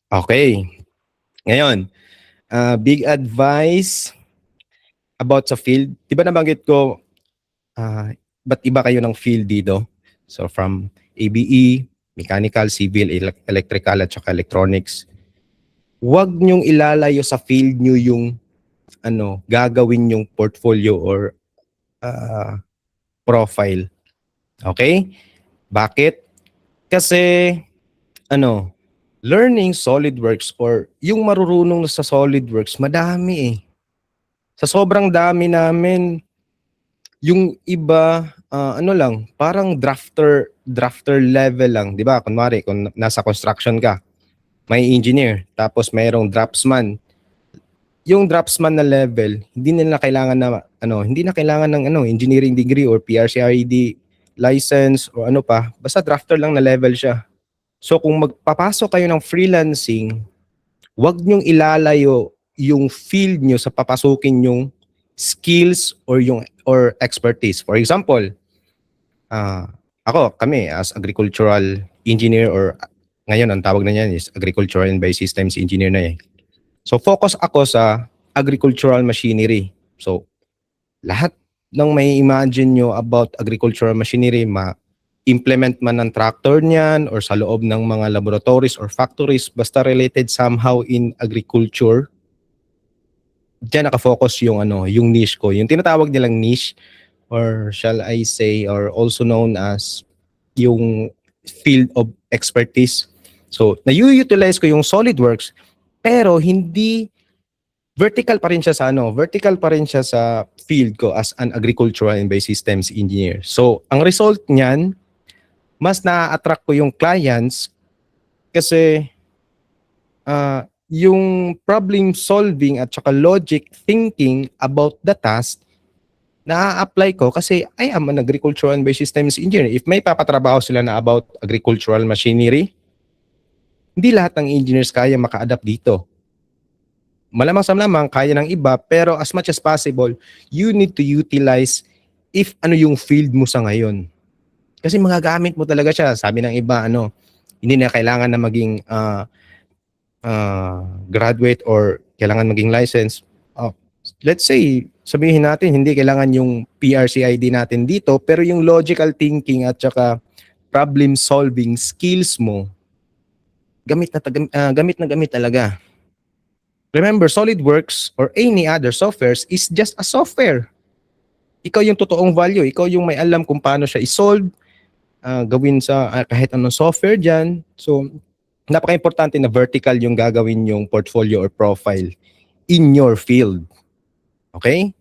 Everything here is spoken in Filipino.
Okay. Ngayon, big advice about sa field. Di ba nabanggit ko, ba't iba kayo ng field dito? So from ABE, mechanical, civil, electrical, at saka electronics. Huwag nyong ilalayo sa field nyo yung gagawin yung portfolio or profile. Okay? Bakit? Kasi learning SolidWorks or yung marurunong sa SolidWorks, madami eh. Sa sobrang dami namin, yung iba, parang drafter level lang. Di ba? Kunwari, kung nasa construction ka, may engineer, tapos mayroong draftsman. Yung draftsman na level, hindi na kailangan ng engineering degree or PRCRED license o ano pa, basta drafter lang na level siya. So kung magpapasok kayo ng freelancing, wag nyong ilalayo yung field nyo sa papasukin yung skills or expertise. For example, kami as agricultural engineer or ngayon ang tawag na niyan is agricultural and biosystems engineer na eh. So focus ako sa agricultural machinery. So lahat ng may imagine nyo about agricultural machinery, implement man ng tractor niyan or sa loob ng mga laboratories or factories, basta related somehow in agriculture, diyan nakafocus yung yung niche ko. Yung tinatawag nilang niche or shall I say or also known as yung field of expertise. So, na-utilize ko yung SolidWorks pero hindi vertical pa rin siya sa field ko as an agricultural and biosystems engineer. So, ang result niyan, mas na-attract ko yung clients kasi yung problem solving at saka logic thinking about the task na-apply ko kasi I am an agricultural and biosystems engineer. If may papatrabaho sila na about agricultural machinery, hindi lahat ng engineers kaya maka-adapt dito. Malamang sa malamang kaya ng iba, pero as much as possible, you need to utilize if yung field mo sa ngayon. Kasi magagamit mo talaga siya. Sabi ng iba, hindi na kailangan na maging graduate or kailangan maging license. Let's say, sabihin natin, hindi kailangan yung PRCID natin dito, pero yung logical thinking at saka problem solving skills mo, gamit na gamit talaga. Remember, SolidWorks or any other softwares is just a software. Ikaw yung totoong value. Ikaw yung may alam kung paano siya i-solve, gawin sa kahit anong software dyan. So, napaka-importante na vertical yung gagawin yung portfolio or profile in your field. Okay?